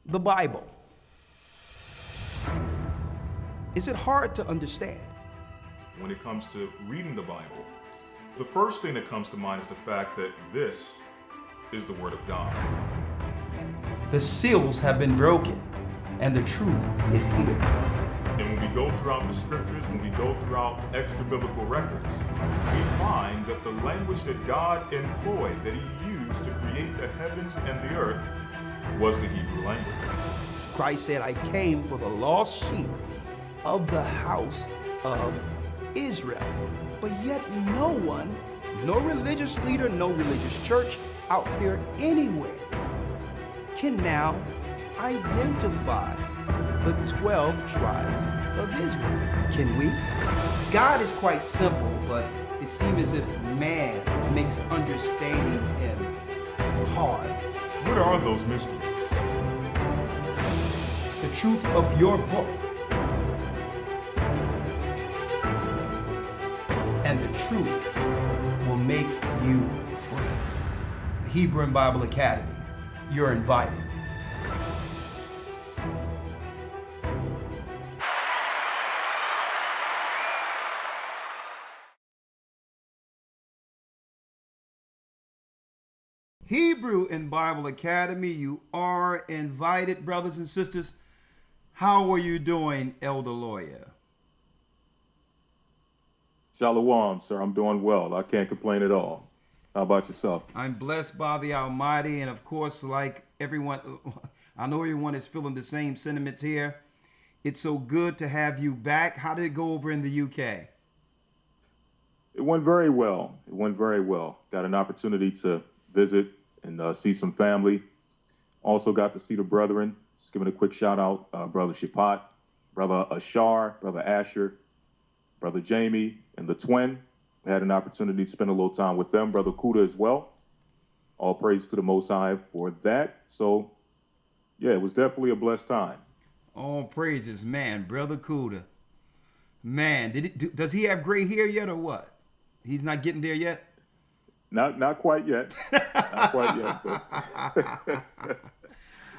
The Bible. Is it hard to understand? When it comes to reading the Bible, the first thing that comes to mind is the fact that this is the Word of God. The seals have been broken, and the truth is here. And when we go throughout the scriptures, when we go throughout extra biblical records, we find that the language that God employed, that He used to create the heavens and the earth, was the Hebrew language. Christ said, I came for the lost sheep of the house of Israel. But yet no one, no religious leader, no religious church out there anywhere can now identify the 12 tribes of Israel. Can we? God is quite simple, but it seems as if man makes understanding Him hard. What are those mysteries? The truth of your book and the truth will make you free. The Hebrew and Bible Academy, you're invited. Hebrew and Bible Academy, you are invited, brothers and sisters. How are you doing, Elder Lawyer? Shalom, sir. I'm doing well. I can't complain at all. How about yourself? I'm blessed by the Almighty, and of course, like everyone, I know everyone is feeling the same sentiments here. It's so good to have you back. How did it go over in the UK? It went very well. It went very well. Got an opportunity to visit and see some family. Also got to see the brethren. Just giving a quick shout out, Brother Shapat, Brother Ashar, Brother Asher, Brother Jamie, and the twin. We had an opportunity to spend a little time with them, Brother Kuda as well. All praise to the Most High for that. So, yeah, it was definitely a blessed time. All praises, man, Brother Kuda. Man, does he have gray hair yet or what? He's not getting there yet? Not quite yet. Not quite yet.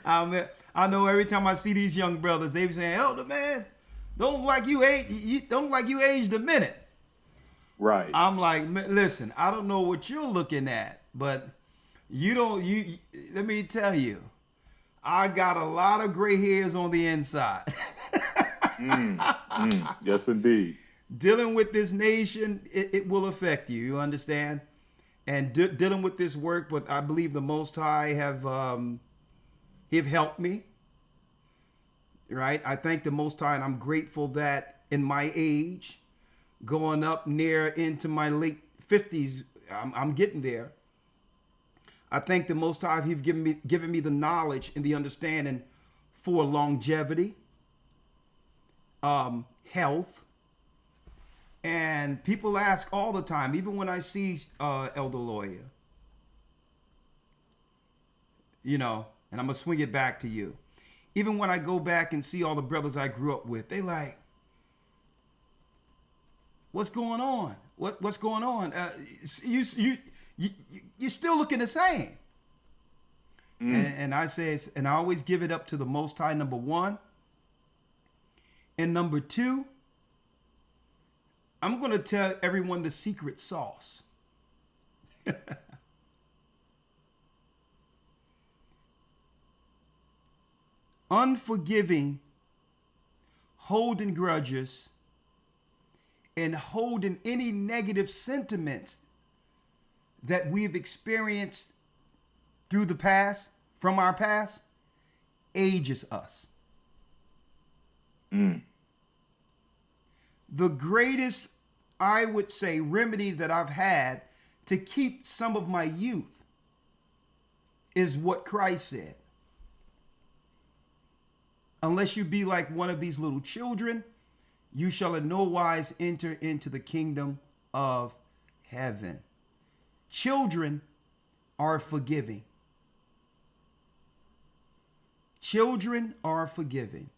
But I know every time I see these young brothers, they be saying, Elder, man, don't look like you aged a minute. Right. I'm like, listen, I don't know what you're looking at, but let me tell you, I got a lot of gray hairs on the inside. Yes, indeed. Dealing with this nation, it will affect you. You understand? And dealing with this work, but I believe the Most High have helped me. Right? I thank the Most High, and I'm grateful that in my age, going up near into my late 50s, I'm getting there. I thank the Most High. He's given me the knowledge and the understanding for longevity, health, and people ask all the time, even when I see Elder Lawyer, and I'm gonna swing it back to you. Even when I go back and see all the brothers I grew up with, they like, what's going on? What's going on? You're still looking the same. And I say, and I always give it up to the Most High, number one. And number two, I'm going to tell everyone the secret sauce. Unforgiving, holding grudges, and holding any negative sentiments that we've experienced through the past, from our past, ages us. The greatest, I would say, remedy that I've had to keep some of my youth is what Christ said. Unless you be like one of these little children, you shall in no wise enter into the kingdom of heaven. Children are forgiving. Children are forgiving.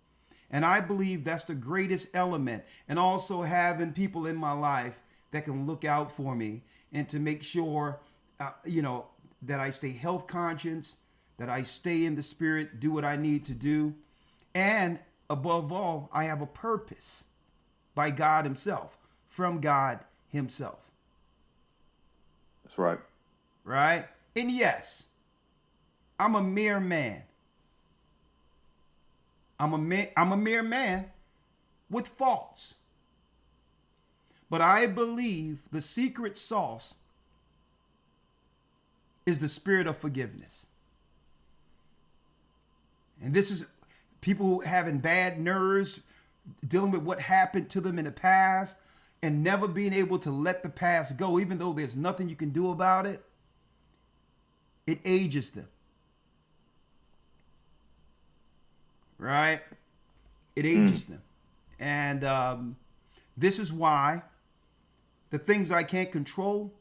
And I believe that's the greatest element. And also having people in my life that can look out for me and to make sure, that I stay health conscious, that I stay in the Spirit, do what I need to do. And above all, I have a purpose by God Himself, from God Himself. That's right. Right? And yes, I'm a mere man. I'm a mere man with faults. But I believe the secret sauce is the spirit of forgiveness. And this is people having bad nerves, dealing with what happened to them in the past, and never being able to let the past go, even though there's nothing you can do about it. It ages them. Right? It ages them. And this is why the things I can't control,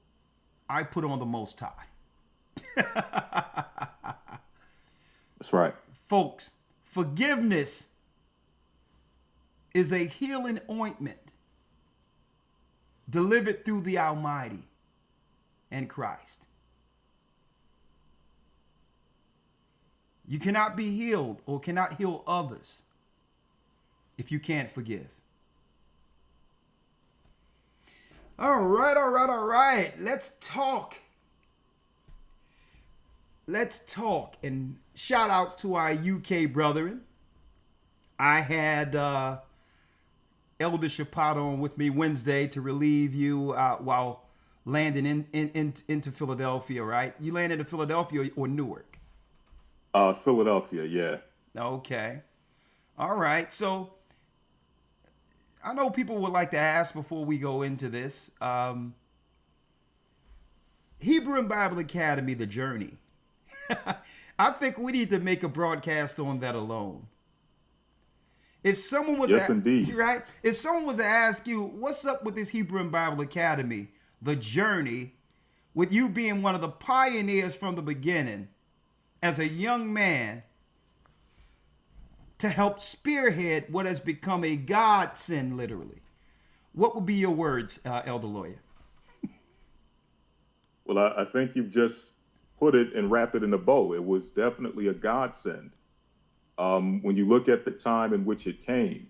I put on the Most High. That's right. Folks, forgiveness is a healing ointment delivered through the Almighty and Christ. You cannot be healed or cannot heal others if you can't forgive. All right. Let's talk. And shout outs to our UK brethren. I had Elder Shapat on with me Wednesday to relieve you while landing into Philadelphia, right? You landed in Philadelphia or Newark? Philadelphia, yeah. Okay. All right. So I know people would like to ask before we go into this. Hebrew and Bible Academy, the journey. I think we need to make a broadcast on that alone. If someone was indeed. Right? If someone was to ask you, what's up with this Hebrew and Bible Academy, the journey, with you being one of the pioneers from the beginning, as a young man, to help spearhead what has become a godsend, literally. What would be your words, Elder Lawyer? Well, I think you've just put it and wrapped it in a bow. It was definitely a godsend. When you look at the time in which it came,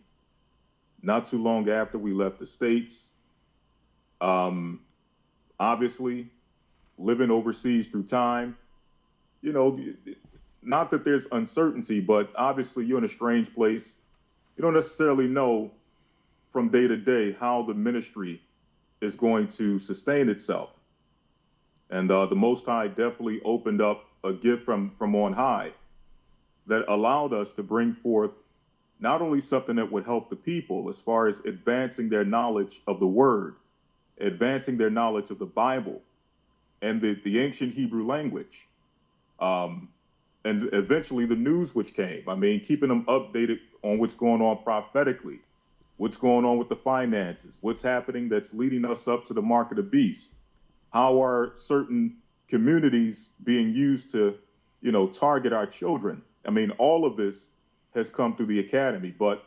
not too long after we left the States, obviously living overseas through time, you know, not that there's uncertainty, but obviously you're in a strange place. You don't necessarily know from day to day how the ministry is going to sustain itself. And the Most High definitely opened up a gift from on high that allowed us to bring forth not only something that would help the people as far as advancing their knowledge of the Word, advancing their knowledge of the Bible and the ancient Hebrew language, and eventually the news which came. I mean, keeping them updated on what's going on prophetically, what's going on with the finances, what's happening that's leading us up to the mark of the beast. How are certain communities being used to, target our children? I mean, all of this has come through the academy, but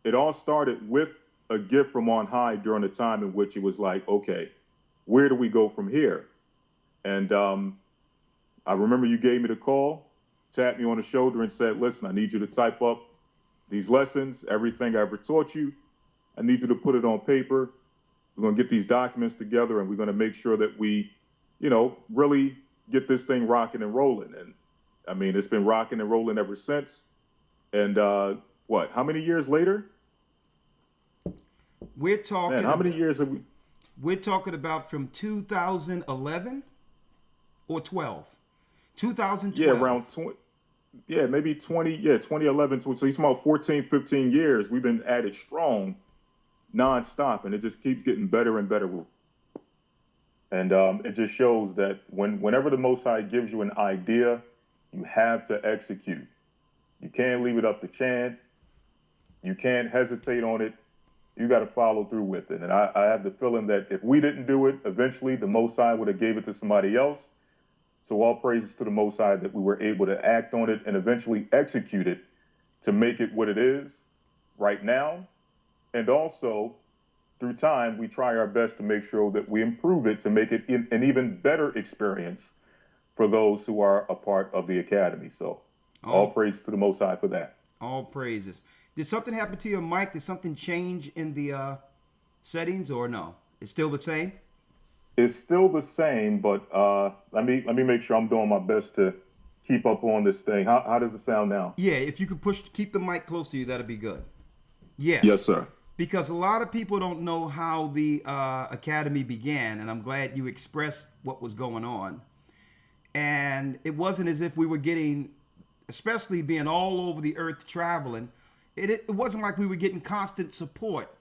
it all started with a gift from on high during a time in which it was like, okay, where do we go from here? And I remember you gave me the call, tapped me on the shoulder and said, listen, I need you to type up these lessons, everything I ever taught you. I need you to put it on paper. We're going to get these documents together and we're going to make sure that we, really get this thing rocking and rolling. And I mean, it's been rocking and rolling ever since. And how many years later? We're talking. Man, how many years have we? We're talking about from 2011 or 12. 2012. Yeah, around 20. Yeah, maybe 20. Yeah, 2011. So he's about 14, 15 years. We've been at it strong, nonstop, and it just keeps getting better and better. And it just shows that whenever the Most High gives you an idea, you have to execute. You can't leave it up to chance. You can't hesitate on it. You got to follow through with it. And I have the feeling that if we didn't do it, eventually the Most High would have gave it to somebody else. So all praises to the Most High that we were able to act on it and eventually execute it to make it what it is right now. And also, through time, we try our best to make sure that we improve it to make it an even better experience for those who are a part of the academy. So all praise to the Most High for that. All praises. Did something happen to your mic? Did something change in the settings, or no? It's still the same? It's still the same, but let me make sure I'm doing my best to keep up on this thing. How does it sound now? Yeah, if you could keep the mic close to you, that'd be good. Yeah. Yes, sir. Because a lot of people don't know how the academy began, and I'm glad you expressed what was going on. And it wasn't as if we were getting, especially being all over the earth traveling, it wasn't like we were getting constant support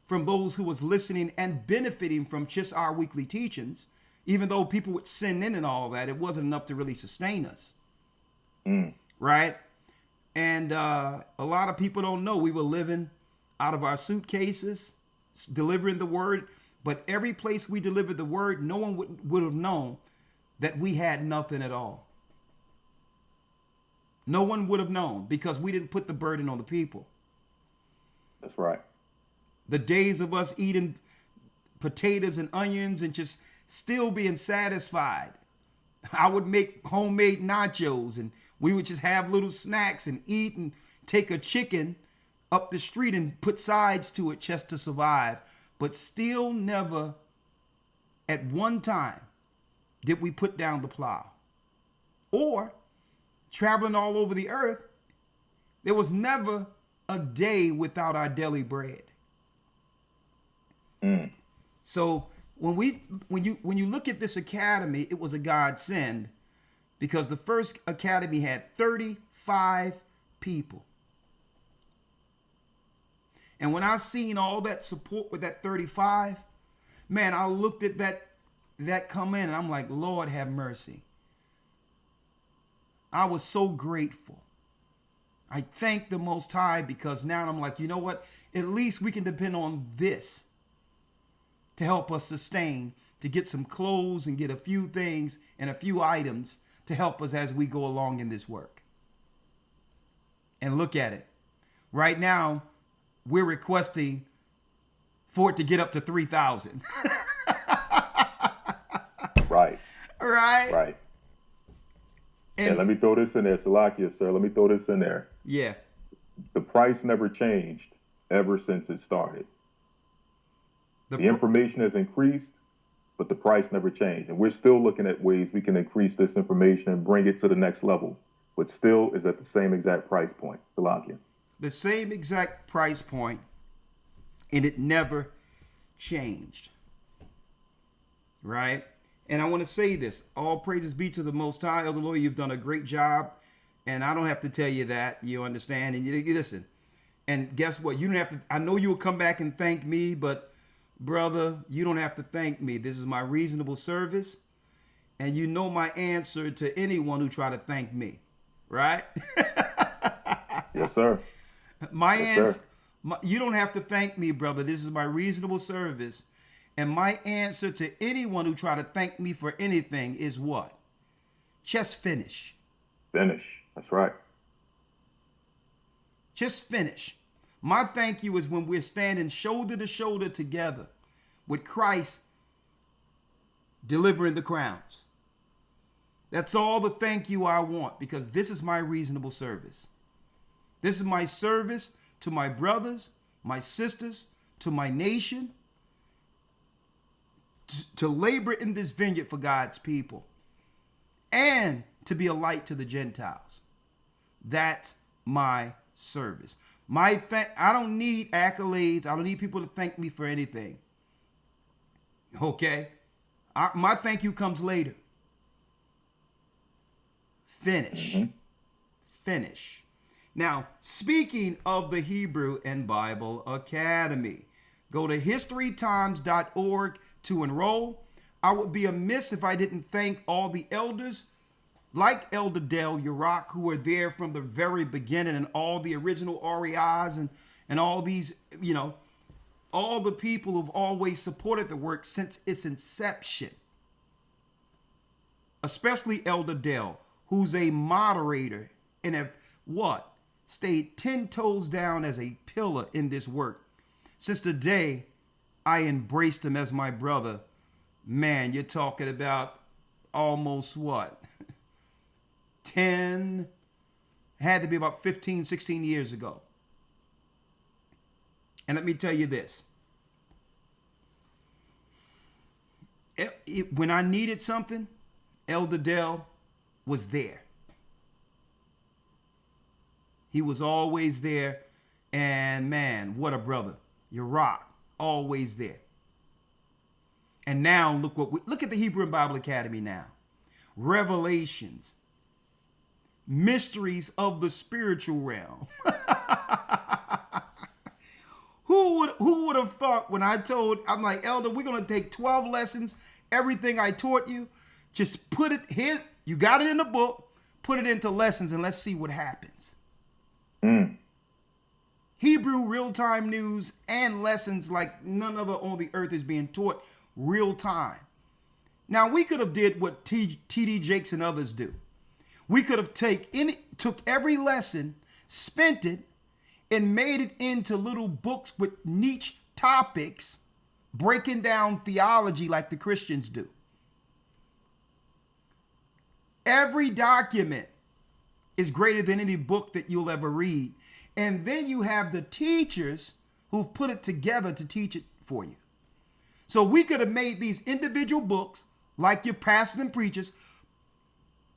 from those who was listening and benefiting from just our weekly teachings. Even though people would send in and all that, it wasn't enough to really sustain us. Right? And a lot of people don't know we were living out of our suitcases, delivering the word. But every place we delivered the word, no one would have known that we had nothing at all. No one would have known because we didn't put the burden on the people. That's right. The days of us eating potatoes and onions and just still being satisfied. I would make homemade nachos and we would just have little snacks and eat and take a chicken up the street and put sides to it just to survive. But still never at one time did we put down the plow. Or traveling all over the earth, there was never a day without our daily bread. So when you look at this academy, it was a godsend because the first academy had 35 people. And when I seen all that support with that 35, man, I looked at that come in and I'm like, Lord have mercy. I was so grateful. I thank the Most High because now I'm like, you know what? At least we can depend on this to help us sustain, to get some clothes and get a few things and a few items to help us as we go along in this work. And look at it. Right now, we're requesting for it to get up to 3,000. Right. Right. Right. And let me throw this in there, Salakia, sir. Let me throw this in there. Yeah. The price never changed ever since it started. The information has increased, but the price never changed. And we're still looking at ways we can increase this information and bring it to the next level, but still is at the same exact price point. Salakia. The same exact price point, and it never changed. Right? And I want to say this. All praises be to the Most High. Elder Lawyer, you've done a great job. And I don't have to tell you that. You understand? And you listen. And guess what? You don't have to. I know you will come back and thank me, but brother, you don't have to thank me. This is my reasonable service. And you know my answer to anyone who try to thank me. Right? Yes, sir. You don't have to thank me, brother. This is my reasonable service. And my answer to anyone who try to thank me for anything is what? Just finish. Finish. That's right. Just finish. My thank you is when we're standing shoulder to shoulder together with Christ delivering the crowns. That's all the thank you I want because this is my reasonable service. This is my service to my brothers, my sisters, to my nation, to labor in this vineyard for God's people and to be a light to the Gentiles. That's my service. I don't need accolades. I don't need people to thank me for anything. Okay? My thank you comes later. Finish. Mm-hmm. Finish. Now, speaking of the Hebrew and Bible Academy, go to historytimes.org to enroll. I would be amiss if I didn't thank all the elders like Elder Del Urak who were there from the very beginning and all the original REIs and all these, all the people who've always supported the work since its inception. Especially Elder Del, who's a moderator and have stayed 10 toes down as a pillar in this work. Since the day I embraced him as my brother, man, you're talking about almost what? 10, had to be about 15, 16 years ago. And let me tell you this. When I needed something, Elder Dell was there. He was always there. And man, what a brother. You rock. Always there. And now look at the Hebrew and Bible Academy now. Revelations. Mysteries of the spiritual realm. Who would have thought when I'm like, Elder, we're going to take 12 lessons, everything I taught you, just put it here. You got it in the book, put it into lessons, and let's see what happens. Hebrew real-time news and lessons like none other on the earth is being taught real time. Now, we could have did what T.D. Jakes and others do. We could have took every lesson, spent it, and made it into little books with niche topics, breaking down theology like the Christians do. Every document is greater than any book that you'll ever read. And then you have the teachers who've put it together to teach it for you. So we could have made these individual books like your pastors and preachers.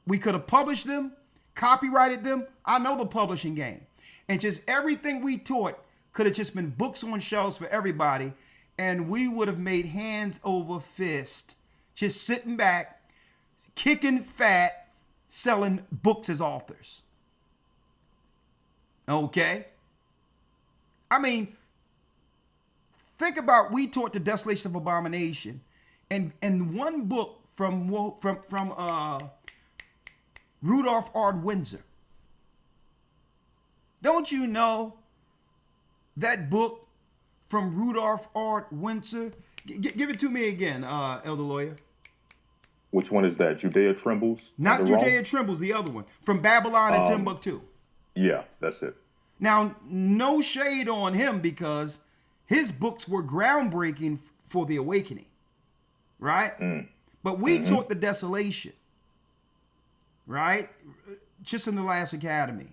We could have published them, copyrighted them. I know the publishing game. And just everything we taught could have just been books on shelves for everybody. And we would have made hands over fist, just sitting back, kicking fat, selling books as authors. Okay? I mean, think about, we taught the desolation of abomination, and one book from Rudolph Ard Windsor. Don't you know that book from Rudolph Ard Windsor? Give it to me again, Elder Lawyer. Which one is that? Judea Trembles? Not Judea Trembles, the other one. From Babylon and Timbuktu. Yeah, that's it. Now, no shade on him because his books were groundbreaking for the awakening, right? But we taught the desolation, right? Just in the last academy.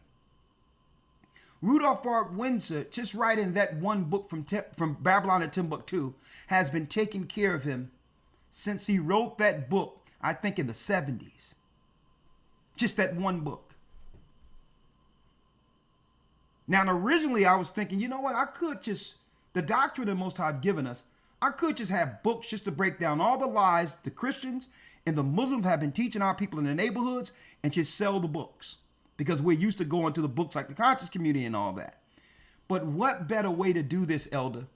Rudolph Ard Windsor, just writing that one book from Babylon and Timbuktu, has been taking care of him since he wrote that book, I think in the 70s. Just that one book. Now, originally I was thinking, you know what? The doctrine the Most High have given us, I could just have books just to break down all the lies the Christians and the Muslims have been teaching our people in the neighborhoods and just sell the books. Because we're used to going to the books like the conscious community and all that. But what better way to do this, Elder,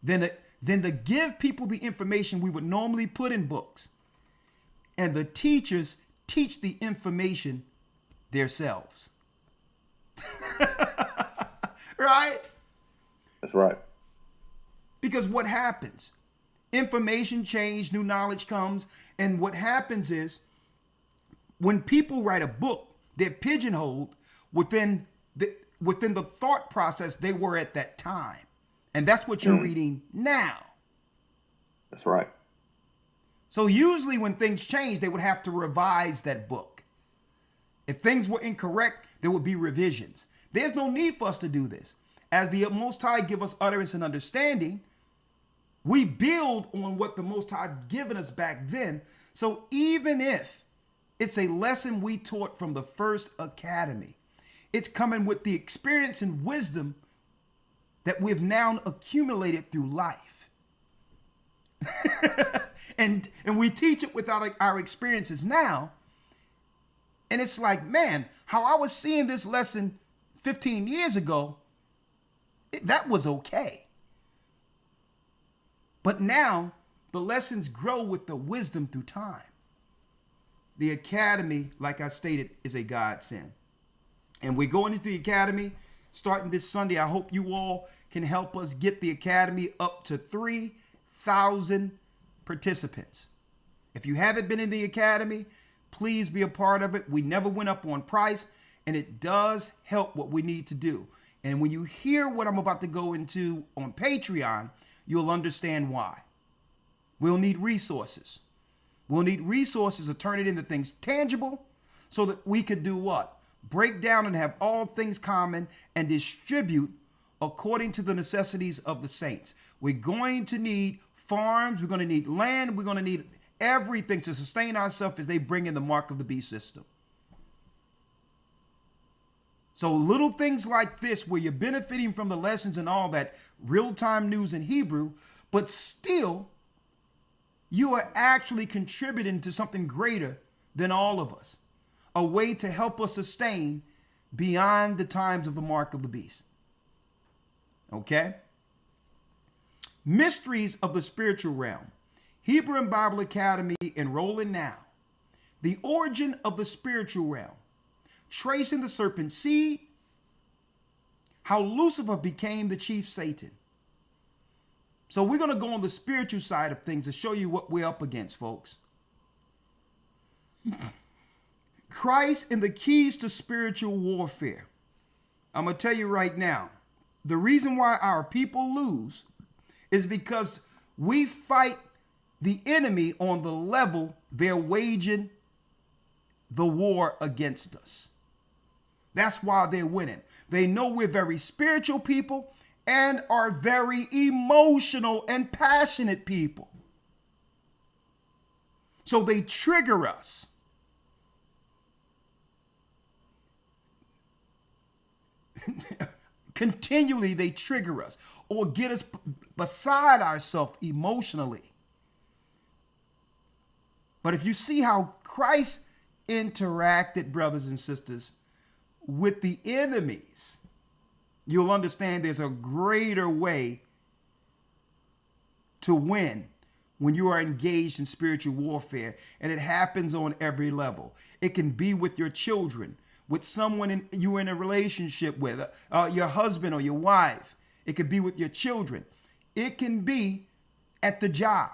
than to give people the information we would normally put in books. And the teachers teach the information themselves. Right? That's right. Because what happens? Information change, new knowledge comes. And what happens is when people write a book, they're pigeonholed within the thought process they were at that time. And that's what you're reading now. That's right. So usually when things change, they would have to revise that book. If things were incorrect, there would be revisions. There's no need for us to do this. As the Most High give us utterance and understanding, we build on what the Most High given us back then. So even if it's a lesson we taught from the first academy, it's coming with the experience and wisdom that we've now accumulated through life. and we teach it without our experiences now. And it's like, man, how I was seeing this lesson 15 years ago, that was okay. But now the lessons grow with the wisdom through time. The academy, like I stated, is a godsend. And we're going into the academy starting this Sunday. I hope you all can help us get the academy up to 3,000 participants. If you haven't been in the academy, please be a part of it. We never went up on price, and it does help what we need to do. And when you hear what I'm about to go into on Patreon, you'll understand why. We'll need resources. We'll need resources to turn it into things tangible so that we could do what? Break down and have all things common and distribute according to the necessities of the saints. We're going to need farms. We're going to need land. We're going to need everything to sustain ourselves as they bring in the mark of the beast system. So little things like this, where you're benefiting from the lessons and all that real-time news in Hebrew, but still you are actually contributing to something greater than all of us, a way to help us sustain beyond the times of the mark of the beast. Okay? Mysteries of the spiritual realm. Hebrew and Bible Academy, enrolling now. The origin of the spiritual realm. Tracing the serpent's seed. How Lucifer became the chief Satan. So we're going to go on the spiritual side of things to show you what we're up against, folks. Christ and the keys to spiritual warfare. I'm going to tell you right now, the reason why our people lose is because we fight the enemy on the level they're waging the war against us. That's why they're winning. They know we're very spiritual people and are very emotional and passionate people. So they trigger us. Continually, they trigger us or get us beside ourselves emotionally. But if you see how Christ interacted, brothers and sisters, with the enemies, you'll understand there's a greater way to win when you are engaged in spiritual warfare, and it happens on every level. It can be with your children, with someone you're in a relationship with, your husband or your wife. It could be with your children. It can be at the job.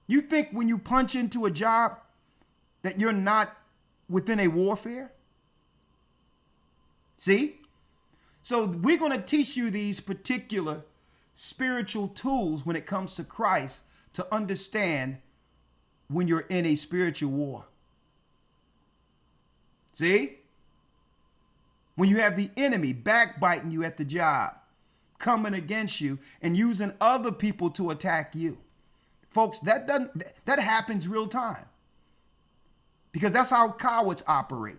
You think when you punch into a job that you're not within a warfare? See? So we're going to teach you these particular spiritual tools when it comes to Christ to understand when you're in a spiritual war. See? When you have the enemy backbiting you at the job, coming against you and using other people to attack you. Folks, that happens real time. Because that's how cowards operate.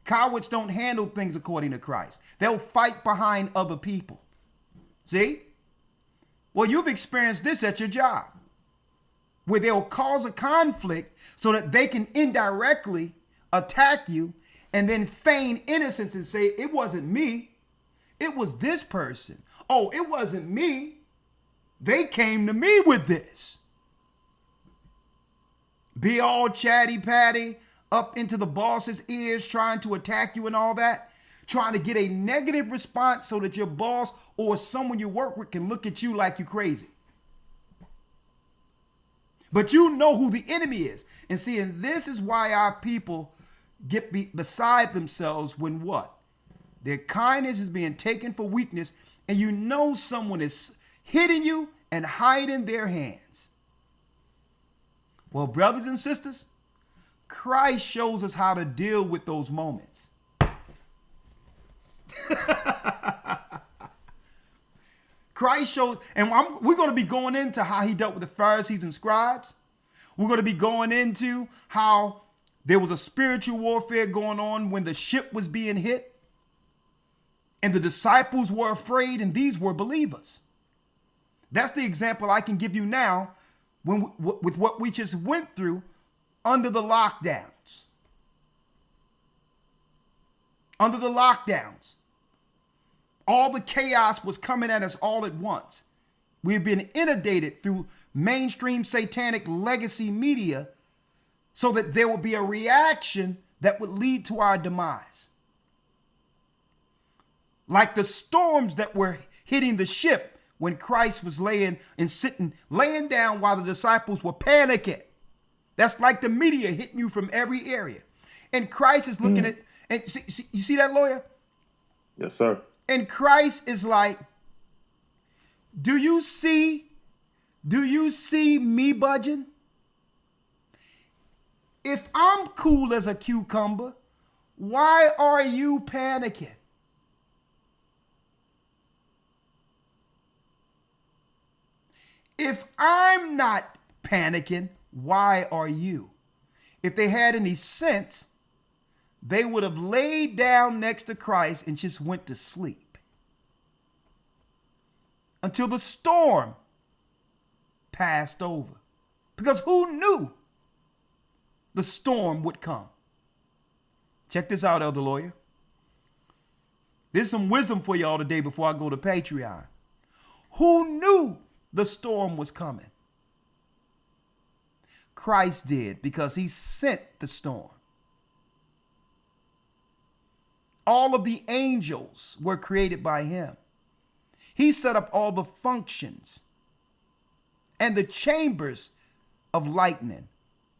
Cowards don't handle things according to Christ. They'll fight behind other people. See? Well, you've experienced this at your job, where they'll cause a conflict so that they can indirectly attack you and then feign innocence and say, it wasn't me. It was this person. Oh, it wasn't me. They came to me with this. Be all chatty patty up into the boss's ears, trying to attack you and all that, trying to get a negative response so that your boss or someone you work with can look at you like you're crazy. But you know who the enemy is. And see, and this is why our people get beside themselves when what? Their kindness is being taken for weakness, and you know someone is hitting you and hiding their hands. Well, brothers and sisters, Christ shows us how to deal with those moments. Christ shows, and we're going to be going into how he dealt with the Pharisees and scribes. We're going to be going into how there was a spiritual warfare going on when the ship was being hit. And the disciples were afraid, and these were believers. That's the example I can give you now with what we just went through under the lockdowns. Under the lockdowns, all the chaos was coming at us all at once. We've been inundated through mainstream satanic legacy media so that there would be a reaction that would lead to our demise. Like the storms that were hitting the ship when Christ was laying down while the disciples were panicking. That's like the media hitting you from every area. And Christ is looking at, and you see that, lawyer? Yes, sir. And Christ is like, do you see Do you see me budging? If I'm cool as a cucumber, why are you panicking? If I'm not panicking, why are you? If they had any sense, they would have laid down next to Christ and just went to sleep until the storm passed over. Because who knew the storm would come? Check this out, Elder Lawyer. There's some wisdom for y'all today before I go to Patreon. Who knew the storm was coming? Christ did, because he sent the storm. All of the angels were created by him. He set up all the functions and the chambers of lightning,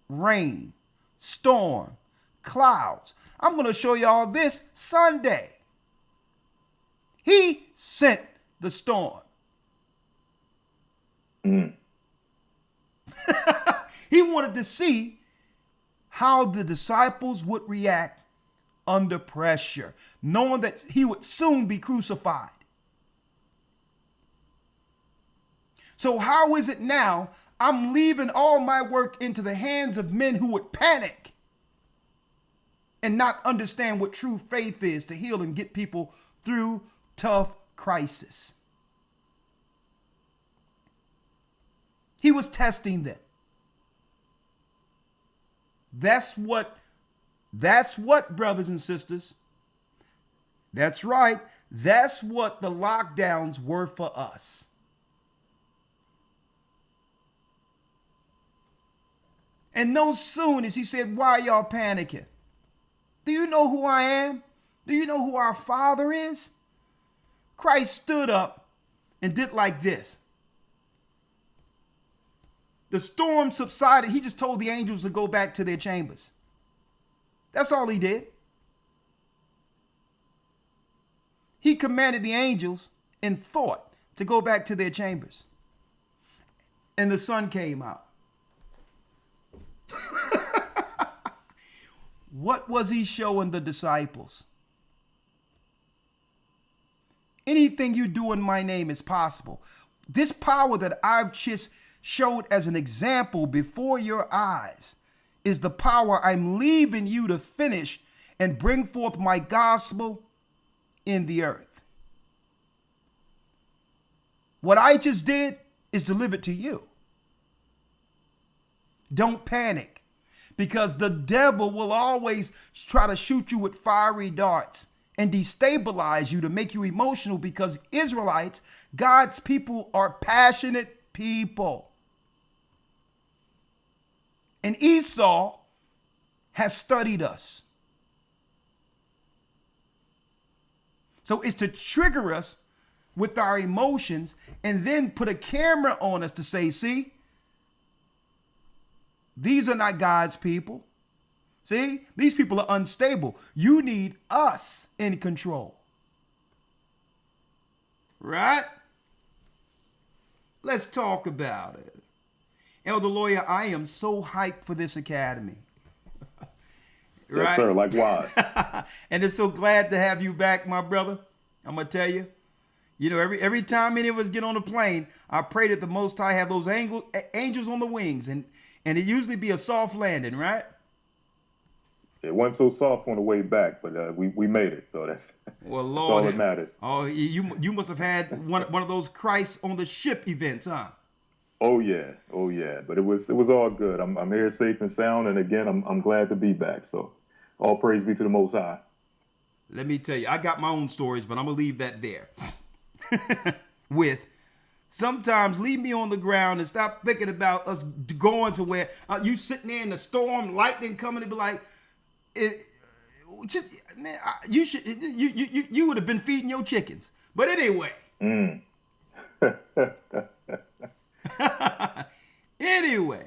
rain, storm, clouds. I'm going to show y'all this Sunday. He sent the storm. He wanted to see how the disciples would react under pressure, knowing that he would soon be crucified. So how is it now I'm leaving all my work into the hands of men who would panic and not understand what true faith is to heal and get people through tough crisis? He was testing them. That's what, brothers and sisters. That's right. That's what the lockdowns were for us. And no soon as he said, why are y'all panicking? Do you know who I am? Do you know who our Father is? Christ stood up and did like this. The storm subsided. He just told the angels to go back to their chambers. That's all he did. He commanded the angels in thought to go back to their chambers. And the sun came out. What was he showing the disciples? Anything you do in my name is possible. This power that I've just showed as an example before your eyes is the power I'm leaving you to finish and bring forth my gospel in the earth. What I just did is delivered to you. Don't panic, because the devil will always try to shoot you with fiery darts and destabilize you to make you emotional, because Israelites, God's people, are passionate people. And Esau has studied us. So it's to trigger us with our emotions and then put a camera on us to say, see, these are not God's people. See, these people are unstable. You need us in control. Right? Let's talk about it. Elder Lawyer, I am so hyped for this academy. Right? Yes, sir, likewise. And it's so glad to have you back, my brother. I'm going to tell you, every time any of us get on a plane, I pray that the Most High have those angels on the wings, and it usually be a soft landing, right? It wasn't so soft on the way back, but we made it, so that's, well, Lord, that's all that matters. Oh, you must have had one of those Christ on the ship events, huh? Oh yeah. But it was all good. I'm here safe and sound, and again, I'm glad to be back. So, all praise be to the Most High. Let me tell you, I got my own stories, but I'm gonna leave that there. Sometimes leave me on the ground and stop thinking about us going to where you sitting there in the storm, lightning coming, and be like, you would have been feeding your chickens. But anyway. Anyway,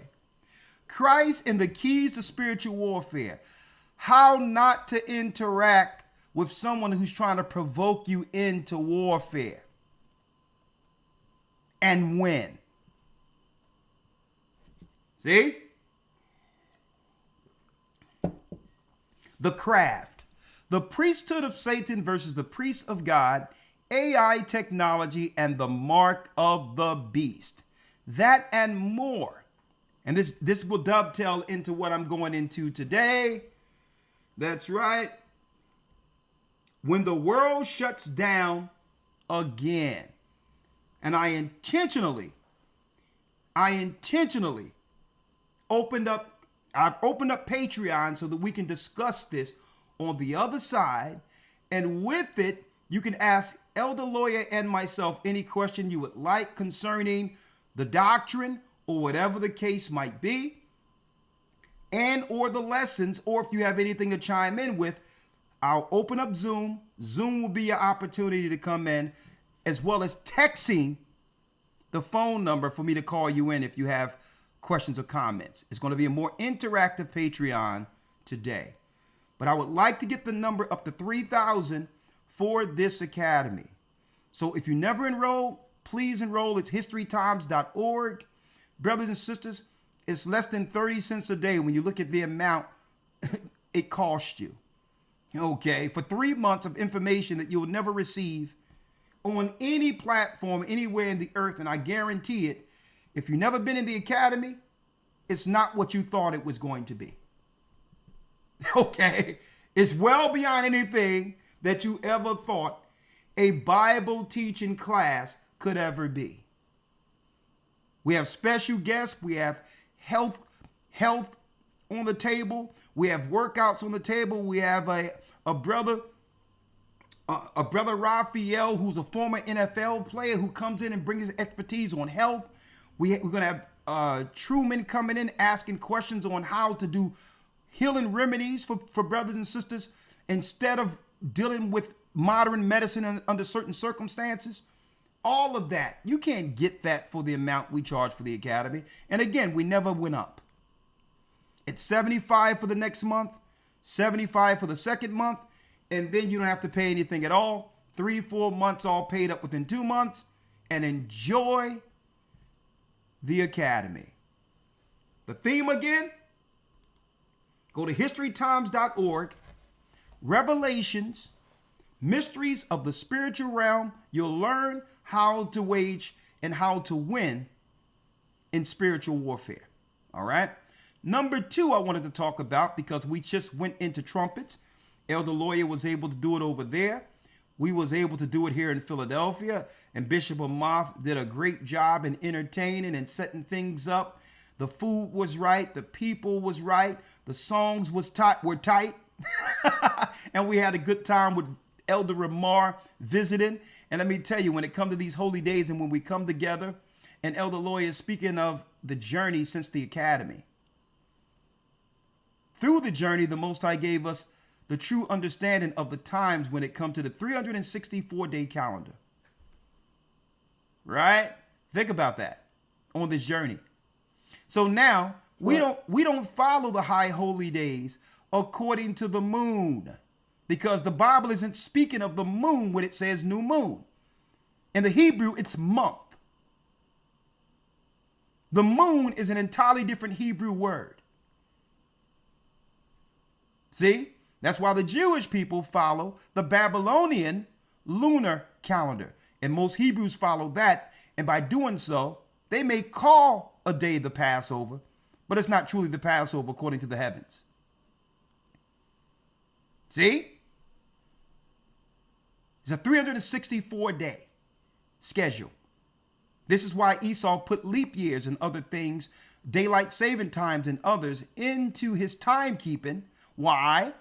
Christ and the keys to spiritual warfare. How not to interact with someone who's trying to provoke you into warfare. And when. See? The craft. The priesthood of Satan versus the priest of God, AI technology, and the mark of the beast. That and more. And this will dovetail into what I'm going into today. That's right. When the world shuts down again. And I intentionally opened up Patreon so that we can discuss this on the other side. And with it, you can ask Elder Lawyer and myself any question you would like concerning the doctrine or whatever the case might be, and or the lessons, or if you have anything to chime in with, I'll open up Zoom. Zoom will be your opportunity to come in, as well as texting the phone number for me to call you in if you have questions or comments. It's going to be a more interactive Patreon today. But I would like to get the number up to 3,000 for this academy. So if you never enrolled, please enroll. It's historytimes.org. Brothers and sisters, it's less than 30 cents a day when you look at the amount it costs you. Okay, for 3 months of information that you will never receive on any platform anywhere in the earth. And I guarantee it, if you've never been in the academy, it's not what you thought it was going to be. Okay, it's well beyond anything that you ever thought a Bible teaching class could ever be. We have special guests. We have health on the table. We have workouts on the table. We have a brother Raphael, who's a former NFL player, who comes in and brings his expertise on health. We're going to have Truman coming in asking questions on how to do healing remedies for brothers and sisters instead of dealing with modern medicine under certain circumstances. All of that. You can't get that for the amount we charge for the academy. And again, we never went up. It's $75 for the next month, $75 for the second month, and then you don't have to pay anything at all. 3-4 months all paid up within 2 months, and enjoy the academy. The theme again, go to historytimes.org, Revelations, Mysteries of the Spiritual Realm. You'll learn how to wage and how to win in spiritual warfare. All right. Number 2, I wanted to talk about, because we just went into trumpets. Elder Lawyer was able to do it over there. We was able to do it here in Philadelphia, and Bishop Amoth did a great job in entertaining and setting things up. The food was right. The people was right. The songs were tight. And we had a good time with Elder Ramar visiting. And let me tell you, when it comes to these holy days and when we come together, and Elder Lawyer is speaking of the journey since the academy. Through the journey, the Most High gave us the true understanding of the times when it comes to the 364-day calendar. Right? Think about that on this journey. So now we don't follow the high holy days according to the moon, because the Bible isn't speaking of the moon when it says new moon. In the Hebrew, it's month. The moon is an entirely different Hebrew word. See? That's why the Jewish people follow the Babylonian lunar calendar. And most Hebrews follow that. And by doing so, they may call a day the Passover, but it's not truly the Passover according to the heavens. See? It's a 364-day schedule. This is why Esau put leap years and other things, daylight saving times and others, into his timekeeping. Why?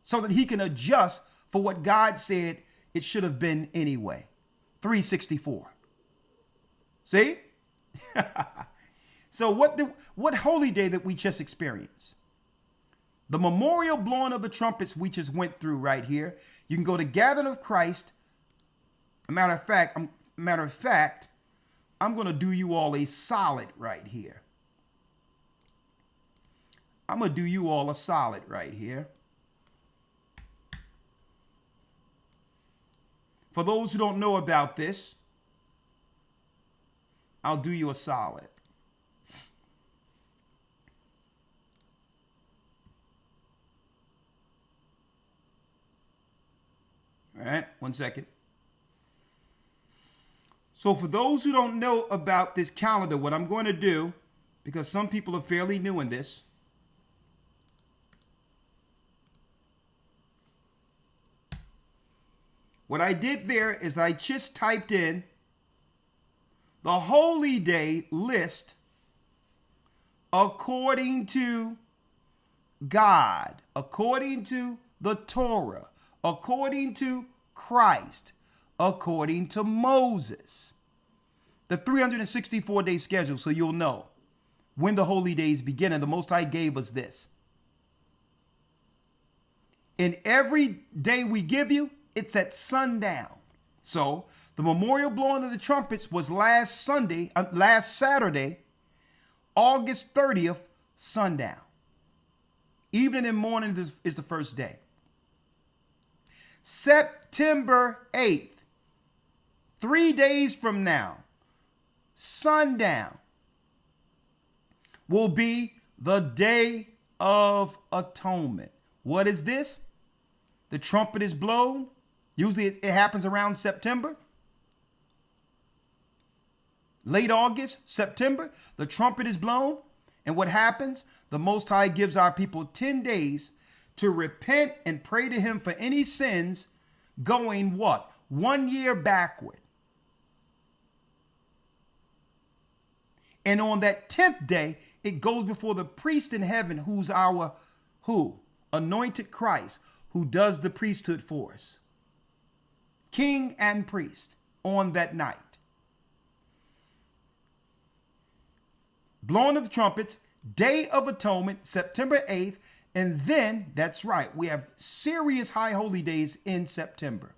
So that he can adjust for what God said it should have been anyway. 364. See? So what holy day that we just experienced? The memorial blowing of the trumpets we just went through right here. You can go to Gathering of Christ. Matter of fact, I'm going to do you all a solid right here. I'm going to do you all a solid right here. For those who don't know about this, I'll do you a solid. 1 second. So for those who don't know about this calendar, what I'm going to do, because some people are fairly new in this, what I did there is I just typed in the holy day list according to God, according to the Torah, according to Christ, according to Moses. The 364-day schedule, so you'll know when the holy days begin. And the Most High gave us this. And every day we give you, it's at sundown. So the memorial blowing of the trumpets was last Saturday, August 30th, sundown. Evening and morning is the first day. September 8th, 3 days from now, sundown, will be the Day of Atonement. What is this? The trumpet is blown. Usually it happens around September. Late August, September, the trumpet is blown. And what happens? The Most High gives our people 10 days to repent and pray to him for any sins going what? 1 year backward. And on that 10th day, it goes before the priest in heaven, who's our anointed Christ, who does the priesthood for us. King and priest on that night. Blowing of the trumpets, Day of Atonement, September 8th. And then, that's right, we have serious high holy days in September.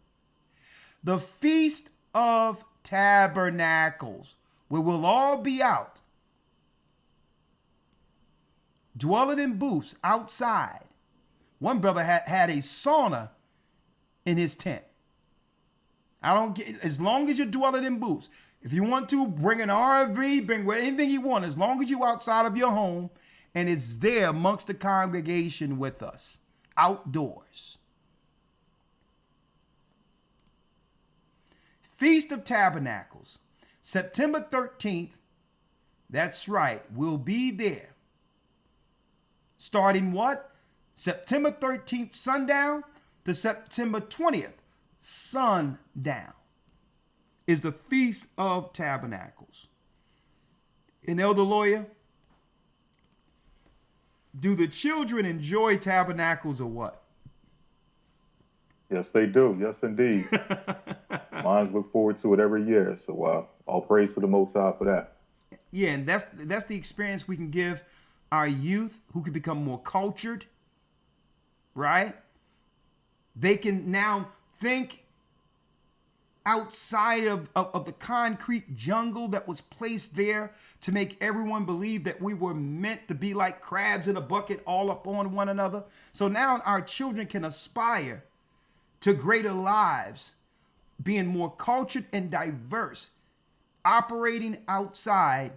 The Feast of Tabernacles, where we'll all be out, dwelling in booths outside. One brother had a sauna in his tent. As long as you're dwelling in booths. If you want to, bring an RV, bring anything you want, as long as you're outside of your home and it's there amongst the congregation with us, outdoors. Feast of Tabernacles, September 13th. That's right, we'll be there. Starting what? September 13th, sundown, to September 20th, sundown, is the Feast of Tabernacles. And Elder Lawyer, do the children enjoy tabernacles or what? Yes, they do. Yes, indeed. Mines look forward to it every year. So all praise to the Most High for that. Yeah, and that's the experience we can give our youth, who can become more cultured, right? They can now think outside of the concrete jungle that was placed there to make everyone believe that we were meant to be like crabs in a bucket, all up on one another. So now our children can aspire to greater lives, being more cultured and diverse, operating outside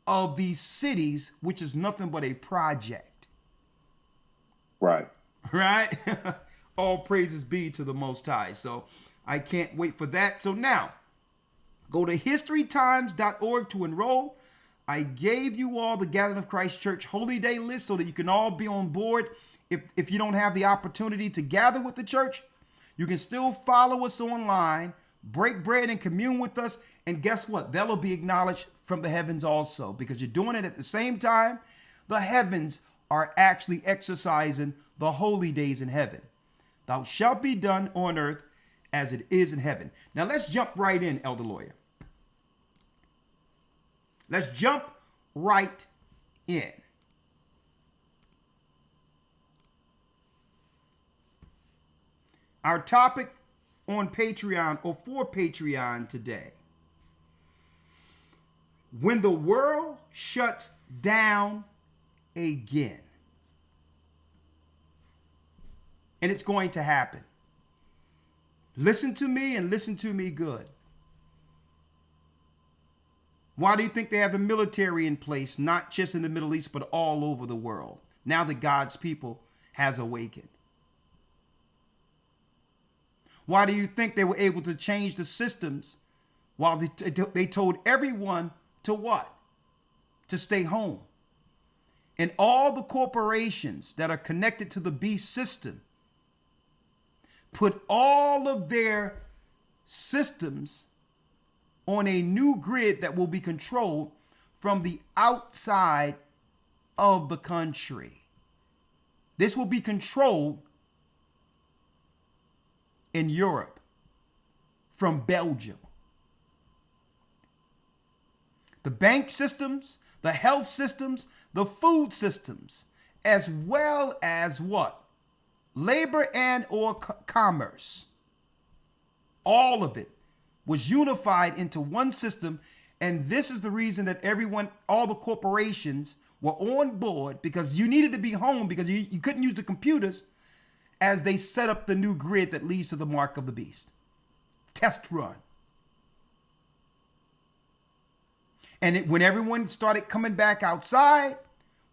of these cities, which is nothing but a project. Right. Right? All praises be to the Most High. So I can't wait for that. So now, go to historytimes.org to enroll. I gave you all the Gathering of Christ Church Holy Day list so that you can all be on board. If you don't have the opportunity to gather with the church, you can still follow us online, break bread and commune with us. And guess what? That'll be acknowledged from the heavens also, because you're doing it at the same time. The heavens are actually exercising the holy days in heaven. Thou shalt be done on earth as it is in heaven. Now let's jump right in, Elder Lawyer. Let's jump right in. Our topic on Patreon, or for Patreon today: when the world shuts down again. And it's going to happen. Listen to me, and listen to me good. Why do you think they have the military in place, not just in the Middle East, but all over the world, now that God's people has awakened? Why do you think they were able to change the systems while they told everyone to what? To stay home. And all the corporations that are connected to the beast system put all of their systems on a new grid that will be controlled from the outside of the country. This will be controlled in Europe from Belgium. The bank systems, the health systems, the food systems, as well as what? Labor and or commerce. All of it was unified into one system. And this is the reason that everyone, all the corporations were on board, because you needed to be home because you couldn't use the computers, as they set up the new grid that leads to the mark of the beast. Test run. And when everyone started coming back outside,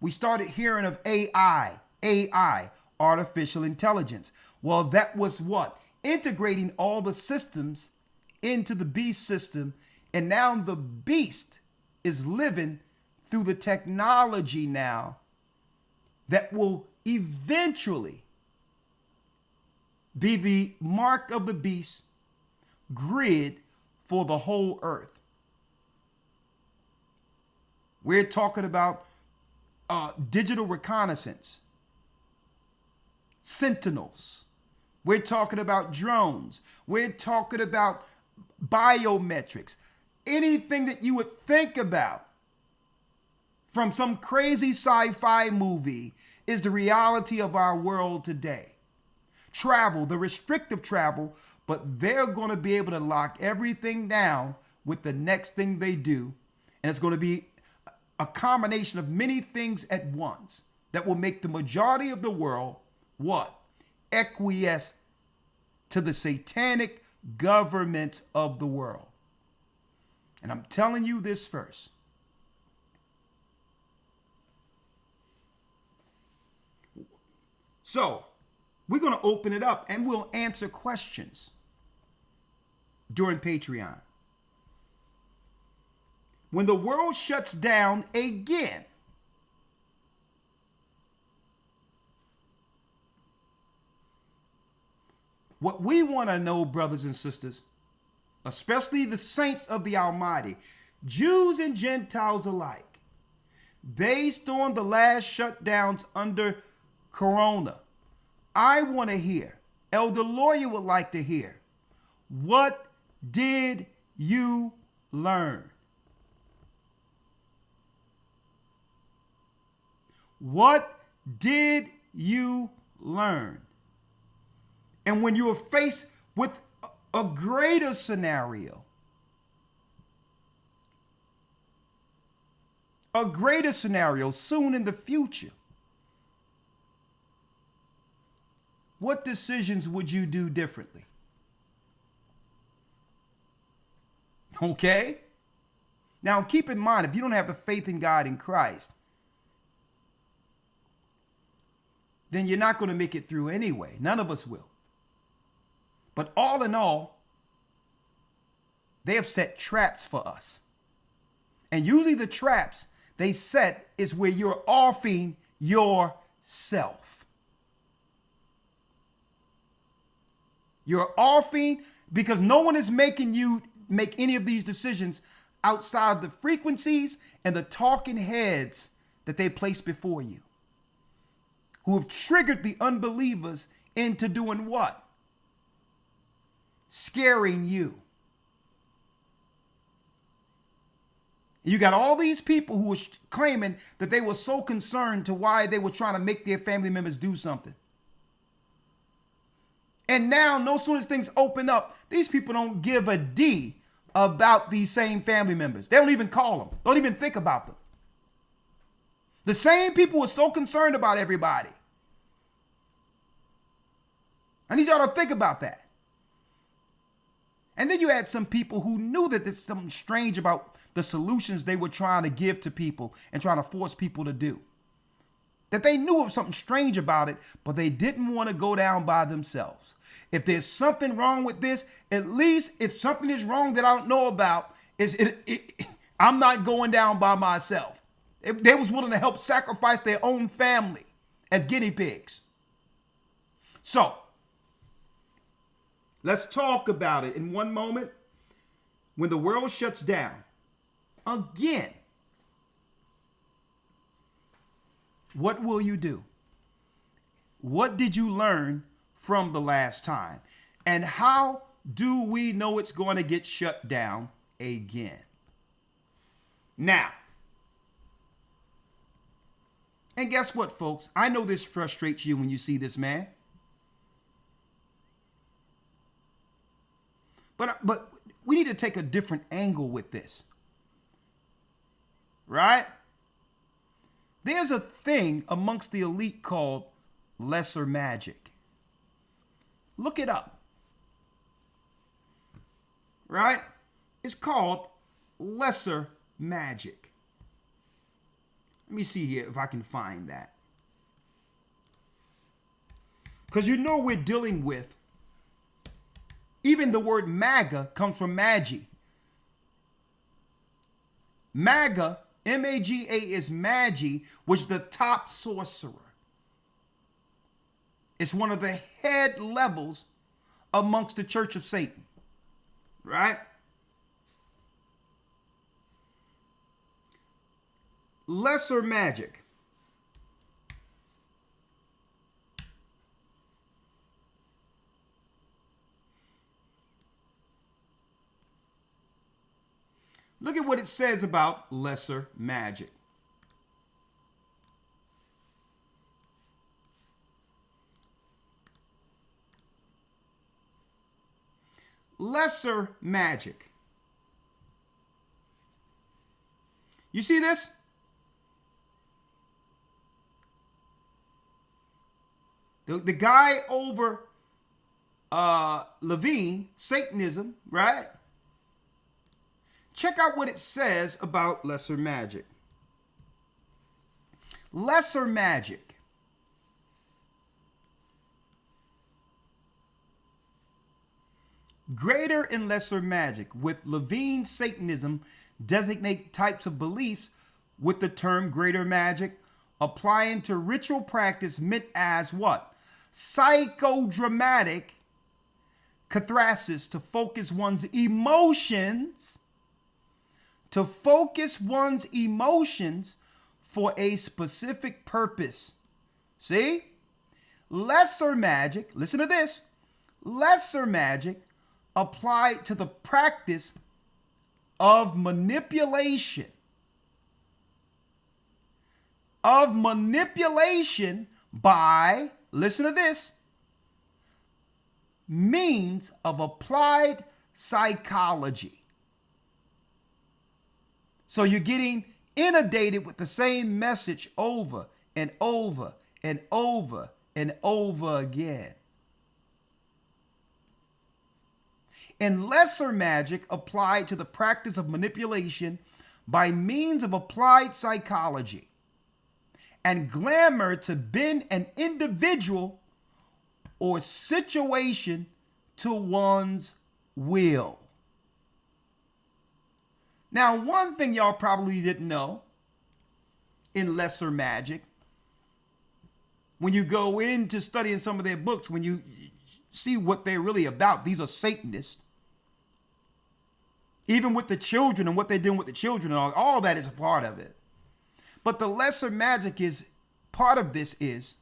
we started hearing of AI, artificial intelligence. Well, that was what? Integrating all the systems into the beast system. And now the beast is living through the technology now that will eventually be the mark of the beast grid for the whole earth. We're talking about digital reconnaissance, sentinels. We're talking about drones. We're talking about biometrics. Anything that you would think about from some crazy sci-fi movie is the reality of our world today. Travel, the restrictive travel, but they're going to be able to lock everything down with the next thing they do. And it's going to be a combination of many things at once that will make the majority of the world what? Acquiesce to the satanic governments of the world. And I'm telling you this first. So we're going to open it up and we'll answer questions during Patreon. When the world shuts down again, what we want to know, brothers and sisters, especially the saints of the Almighty, Jews and Gentiles alike, based on the last shutdowns under Corona, I want to hear, Elder Lawyer would like to hear, what did you learn? What did you learn? And when you are faced with a greater scenario, soon in the future, what decisions would you do differently? Okay? Now keep in mind, if you don't have the faith in God in Christ, then you're not going to make it through anyway. None of us will. But all in all, they have set traps for us. And usually the traps they set is where you're offing yourself. You're offing, because no one is making you make any of these decisions outside the frequencies and the talking heads that they place before you, who have triggered the unbelievers into doing what? Scaring you. You got all these people who were claiming that they were so concerned to why they were trying to make their family members do something. And now, no sooner as things open up, these people don't give a D about these same family members. They don't even call them. Don't even think about them. The same people who are so concerned about everybody. I need y'all to think about that. And then you had some people who knew that there's something strange about the solutions they were trying to give to people and trying to force people to do. that they knew of something strange about it, but they didn't want to go down by themselves. If there's something wrong with this, at least if something is wrong that I don't know about, I'm not going down by myself. They was willing to help sacrifice their own family as guinea pigs. So let's talk about it in one moment. When the world shuts down again, what will you do? What did you learn from the last time? And how do we know it's going to get shut down again? Now, and guess what, folks? I know this frustrates you when you see this man. But we need to take a different angle with this. Right? There's a thing amongst the elite called lesser magic. Look it up. Right? It's called lesser magic. Let me see here if I can find that. Because you know we're dealing with, even the word MAGA comes from magi. MAGA, M-A-G-A, is magi, which is the top sorcerer. It's one of the head levels amongst the Church of Satan. Right? Lesser magic. Look at what it says about lesser magic. Lesser magic. You see this? The guy over Levine, Satanism, right? Check out what it says about lesser magic. Lesser magic. Greater and lesser magic with Levine Satanism designate types of beliefs with the term greater magic applying to ritual practice meant as what? Psychodramatic catharsis to focus one's emotions. To focus one's emotions for a specific purpose. See? Lesser magic, listen to this. Lesser magic applied to the practice of manipulation. Of manipulation by, listen to this, means of applied psychology. So you're getting inundated with the same message over and over and over and over again. And lesser magic applied to the practice of manipulation by means of applied psychology and glamour to bend an individual or situation to one's will. Now, one thing y'all probably didn't know in lesser magic, when you go into studying some of their books, when you see what they're really about, these are Satanists. Even with the children and what they're doing with the children and all that is a part of it. But the lesser magic is, part of this is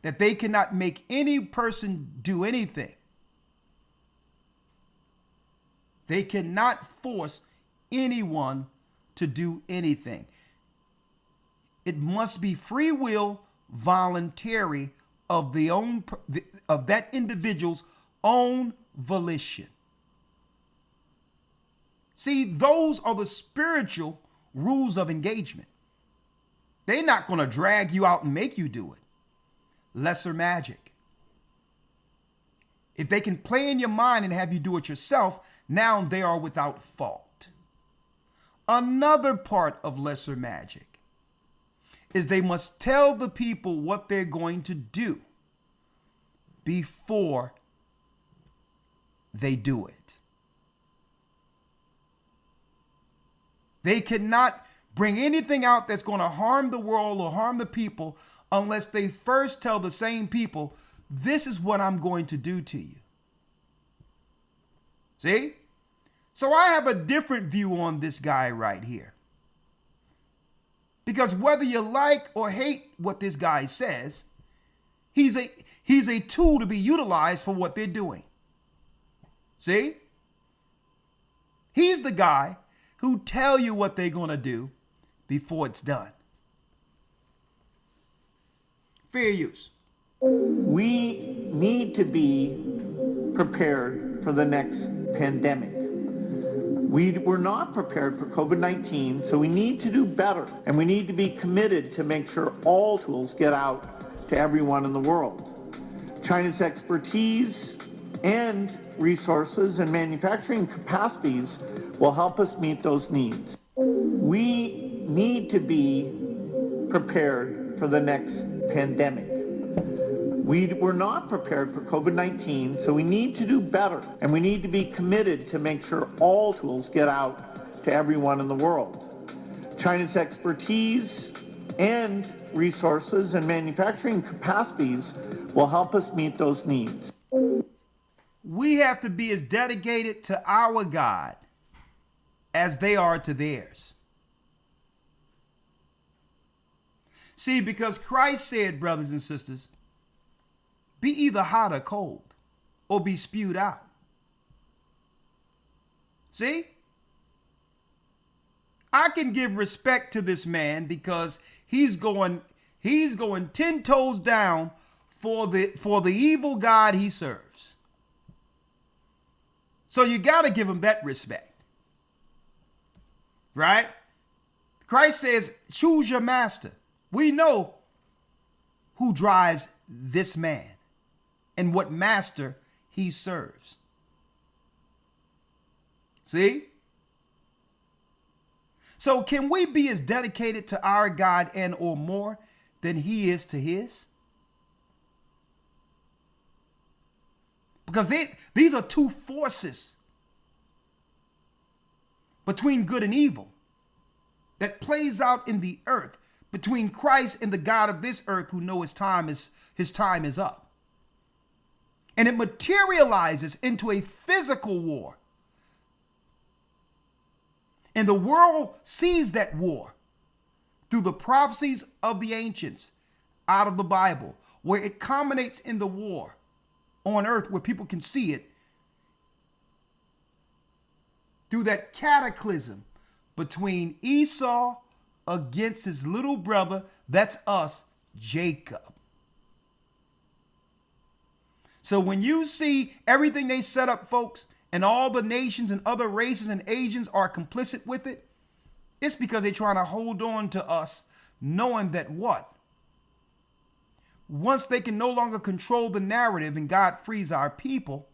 that they cannot make any person do anything. They cannot force anyone to do anything. It must be free will, voluntary of that individual's own volition. See, those are the spiritual rules of engagement. They're not going to drag you out and make you do it. Lesser magic. If they can play in your mind and have you do it yourself, now they are without fault. Another part of lesser magic is they must tell the people what they're going to do before they do it. They cannot bring anything out that's going to harm the world or harm the people unless they first tell the same people, this is what I'm going to do to you. See? So I have a different view on this guy right here. Because whether you like or hate what this guy says, he's a tool to be utilized for what they're doing. See? He's the guy who tell you what they're going to do before it's done. Fair use. We need to be prepared for the next pandemic. We were not prepared for COVID-19, so we need to do better, and we need to be committed to make sure all tools get out to everyone in the world. China's expertise and resources and manufacturing capacities will help us meet those needs. We need to be prepared for the next pandemic. We were not prepared for COVID-19, so we need to do better, and we need to be committed to make sure all tools get out to everyone in the world. China's expertise and resources and manufacturing capacities will help us meet those needs. We have to be as dedicated to our God as they are to theirs. See, because Christ said, brothers and sisters, be either hot or cold, or be spewed out. See? I can give respect to this man because he's going 10 toes down for the evil God he serves. So you got to give him that respect. Right? Christ says, choose your master. We know who drives this man and what master he serves. See? So can we be as dedicated to our God and or more than he is to his? Because these are two forces between good and evil that plays out in the earth between Christ and the God of this earth who know his time is up. And it materializes into a physical war. And the world sees that war through the prophecies of the ancients out of the Bible, where it culminates in the war on earth where people can see it through that cataclysm between Esau against his little brother, that's us, Jacob. So when you see everything they set up, folks, and all the nations and other races and Asians are complicit with it, it's because they're trying to hold on to us, knowing that what? Once they can no longer control the narrative and God frees our people,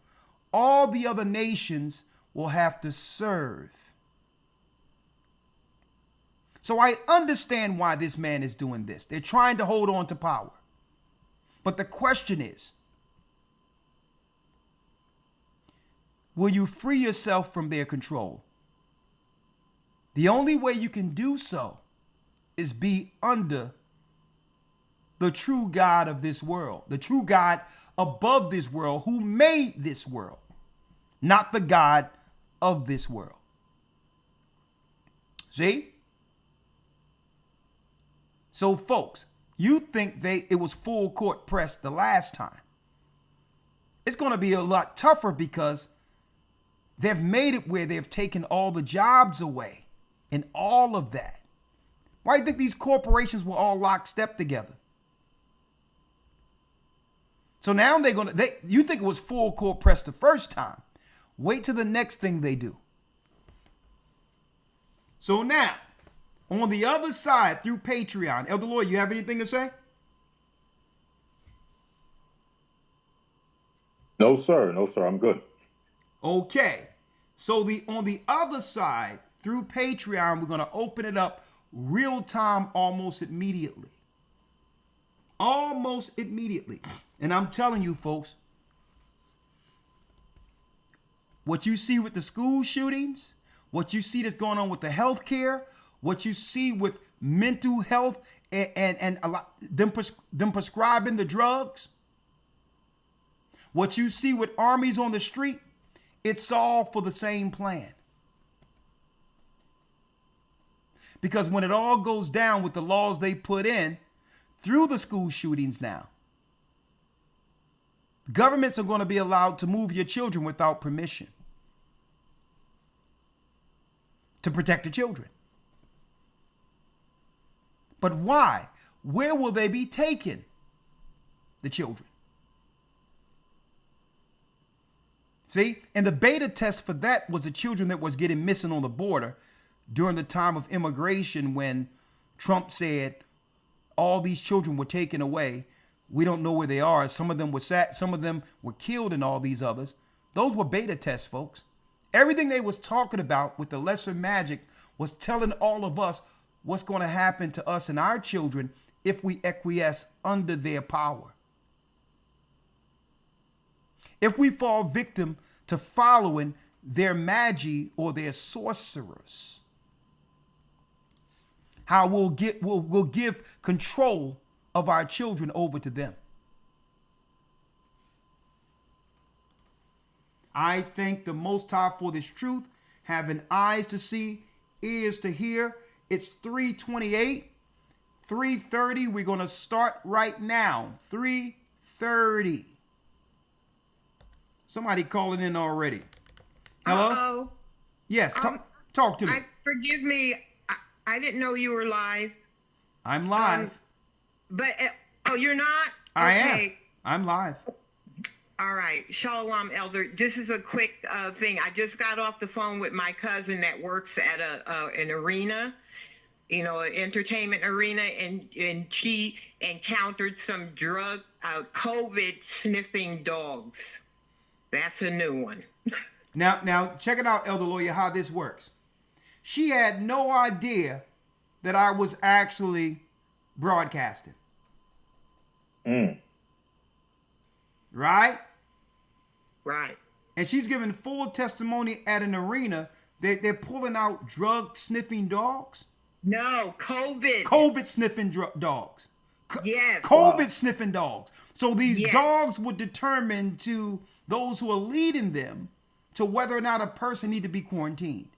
all the other nations will have to serve. So I understand why this man is doing this. They're trying to hold on to power. But the question is, will you free yourself from their control? The only way you can do so is be under the true God of this world, the true God above this world who made this world, not the God of this world. See? So folks, you think it was full court press the last time. It's going to be a lot tougher because they've made it where they've taken all the jobs away and all of that. Why do you think these corporations were all lockstep together? So now you think it was full court press the first time. Wait till the next thing they do. So now, on the other side, through Patreon, Elder Lloyd, you have anything to say? No, sir. No, sir. I'm good. Okay. So on the other side, through Patreon, we're going to open it up real time almost immediately. Almost immediately. And I'm telling you, folks, what you see with the school shootings, what you see that's going on with the healthcare, what you see with mental health and a lot, them prescribing the drugs, what you see with armies on the street, it's all for the same plan. Because when it all goes down with the laws they put in through the school shootings now, governments are going to be allowed to move your children without permission to protect the children. But why? Where will they be taken? The children. See, and the beta test for that was the children that was getting missing on the border during the time of immigration when Trump said all these children were taken away. We don't know where they are. Some of them were some of them were killed and all these others. Those were beta tests, folks. Everything they was talking about with the lesser magic was telling all of us what's going to happen to us and our children if we acquiesce under their power. If we fall victim to following their magi or their sorcerers, how we'll give control of our children over to them. I thank the Most High for this truth, having eyes to see, ears to hear. It's 3:28, 3:30. We're going to start right now. 3:30. Somebody calling in already. Hello? Uh-oh. Yes, talk to me. Forgive me. I didn't know you were live. I'm live. But, you're not? I okay. am. I'm live. All right. Shalom, Elder. This is a quick thing. I just got off the phone with my cousin that works at an arena, an entertainment arena, and she encountered some COVID sniffing dogs. That's a new one. Now check it out, Elder Lawyer, how this works. She had no idea that I was actually broadcasting. Right? Right. And she's giving full testimony at an arena. They're pulling out drug sniffing dogs. No, COVID. COVID sniffing dogs. Yes. COVID sniffing dogs. So these Yes. dogs would determine to those who are leading them to whether or not a person need to be quarantined.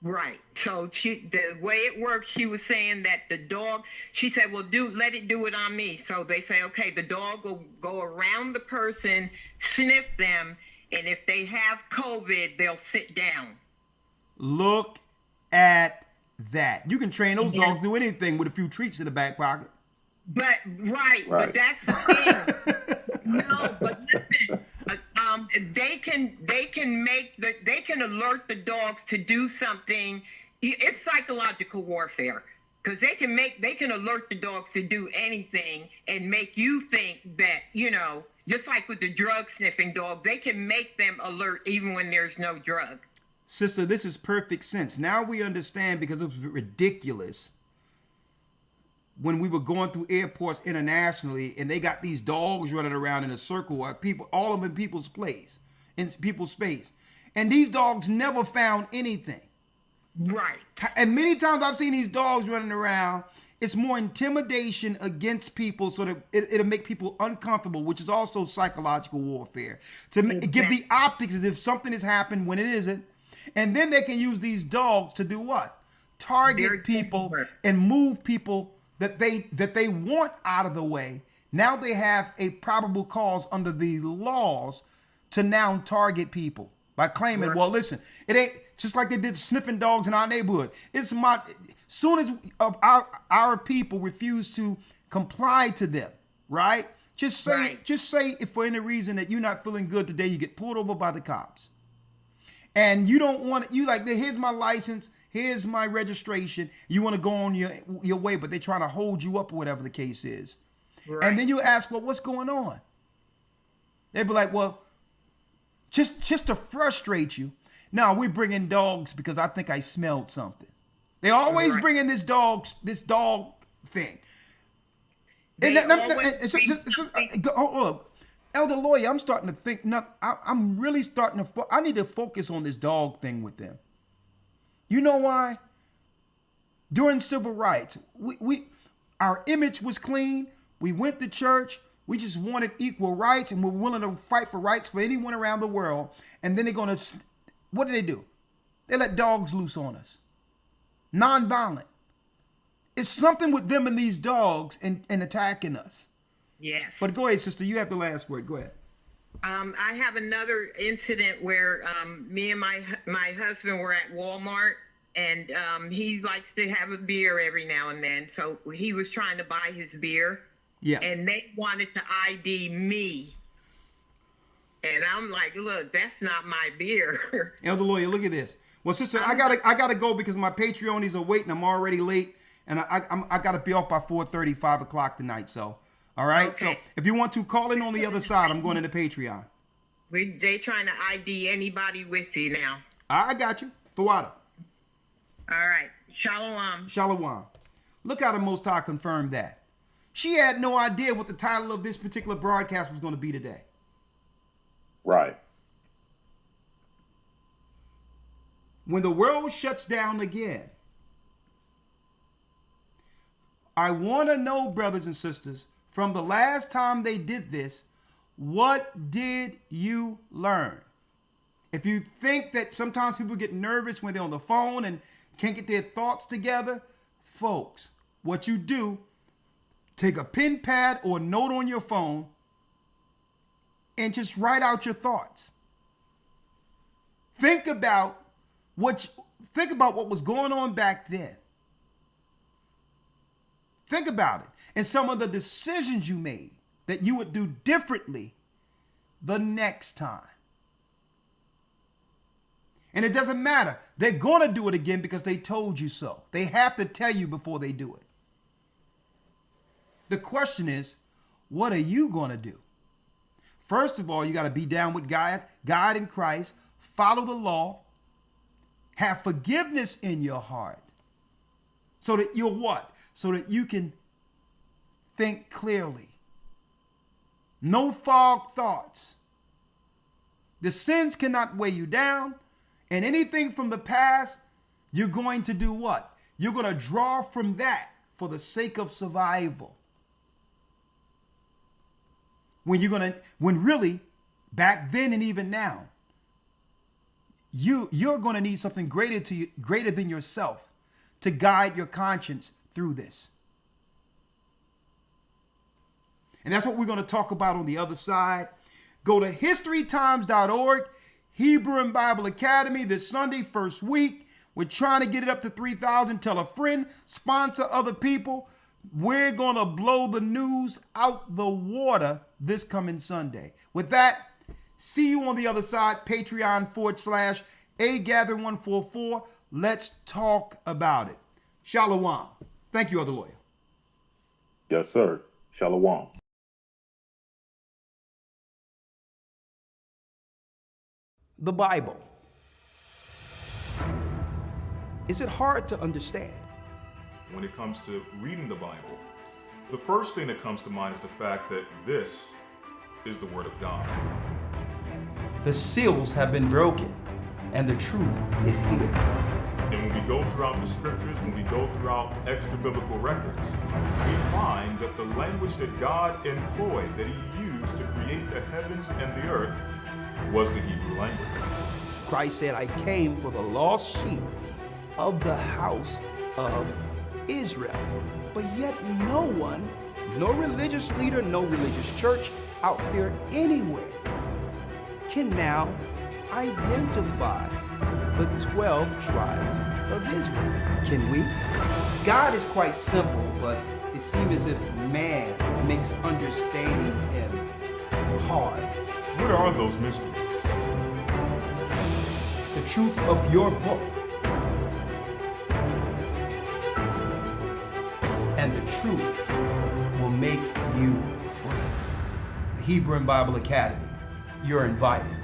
Right. So the way it works, she was saying that the dog, she said, well, let it do it on me. So they say, okay, the dog will go around the person, sniff them, and if they have COVID, they'll sit down. Look at that. You can train those dogs to do anything with a few treats in the back pocket. But but that's the thing. No, but listen. They can alert the dogs to do something. It's psychological warfare because they can alert the dogs to do anything and make you think that, just like with the drug sniffing dog, they can make them alert even when there's no drug. Sister, this is perfect sense. Now we understand, because it was ridiculous when we were going through airports internationally and they got these dogs running around in a circle, all of them in people's space. And these dogs never found anything. Right. And many times I've seen these dogs running around. It's more intimidation against people so that it'll make people uncomfortable, which is also psychological warfare. To give the optics as if something has happened when it isn't. And then they can use these dogs to do what? Target people and move people that they want out of the way. Now they have a probable cause under the laws to now target people by claiming, well, listen, it ain't just like they did sniffing dogs in our neighborhood. Soon as our people refuse to comply to them, right? Just say if for any reason that you're not feeling good today, you get pulled over by the cops. And you don't want it, you like, here's my license, here's my registration. You want to go on your way, but they're trying to hold you up or whatever the case is. Right. And then you ask, well, what's going on? They'd be like, well, just to frustrate you. Now we bring in dogs because I think I smelled something. They always Right. bring in this dog thing. They always Hold up. Elder Lawyer, I'm starting to think. I'm really starting to. I need to focus on this dog thing with them. You know why? During civil rights, our image was clean. We went to church. We just wanted equal rights, and we're willing to fight for rights for anyone around the world. And then they're gonna. What do? They let dogs loose on us. Non-violent. It's something with them and these dogs and attacking us. Yes. But go ahead, sister. You have the last word. Go ahead. I have another incident where me and my husband were at Walmart, and he likes to have a beer every now and then. So he was trying to buy his beer, Yeah. and they wanted to ID me. And I'm like, look, that's not my beer. Elder Lawyer, look at this. Well, sister, I gotta go because my Patreonies are waiting. I'm already late, and I gotta be off by 4:30, 5 o'clock tonight. So, all right. Okay. So if you want to call in on the other side, I'm going into Patreon. They trying to ID anybody with you now. I got you. Thawada. All right. Shalom. Shalom. Look how the Most High confirmed that. She had no idea what the title of this particular broadcast was going to be today. Right. When the world shuts down again, I want to know, brothers and sisters, from the last time they did this, what did you learn? If you think that sometimes people get nervous when they're on the phone and can't get their thoughts together, folks, what you do, take a pen pad or note on your phone and just write out your thoughts. Think about what was going on back then. Think about it and some of the decisions you made that you would do differently the next time. And it doesn't matter. They're going to do it again because they told you so. They have to tell you before they do it. The question is, what are you going to do? First of all, you got to be down with God in Christ, follow the law, have forgiveness in your heart so that you're what? So that you can think clearly. No fog thoughts. The sins cannot weigh you down, and anything from the past, you're going to do what? You're going to draw from that for the sake of survival. When really, back then and even now, you're going to need something greater than yourself to guide your conscience through this. And that's what we're going to talk about on the other side. Go to historytimes.org, Hebrew and Bible Academy this Sunday, first week. We're trying to get it up to 3,000. Tell a friend, sponsor other people. We're going to blow the news out the water this coming Sunday. With that, see you on the other side, Patreon.com/AGather144. Let's talk about it. Shalom. Thank you, Elder Lawyer. Yes, sir. Shalom. The Bible. Is it hard to understand? When it comes to reading the Bible, the first thing that comes to mind is the fact that this is the Word of God. The seals have been broken, and the truth is here. And when we go throughout the scriptures, when we go throughout extra biblical records, we find that the language that God employed, that He used to create the heavens and the earth, was the Hebrew language. Christ said, I came for the lost sheep of the house of Israel. But yet no one, no religious leader, no religious church out there anywhere can now identify the 12 tribes of Israel. Can we? God is quite simple, but it seems as if man makes understanding Him hard. What are those mysteries? The truth of your book and the truth will make you free. The Hebrew and Bible Academy. You're invited.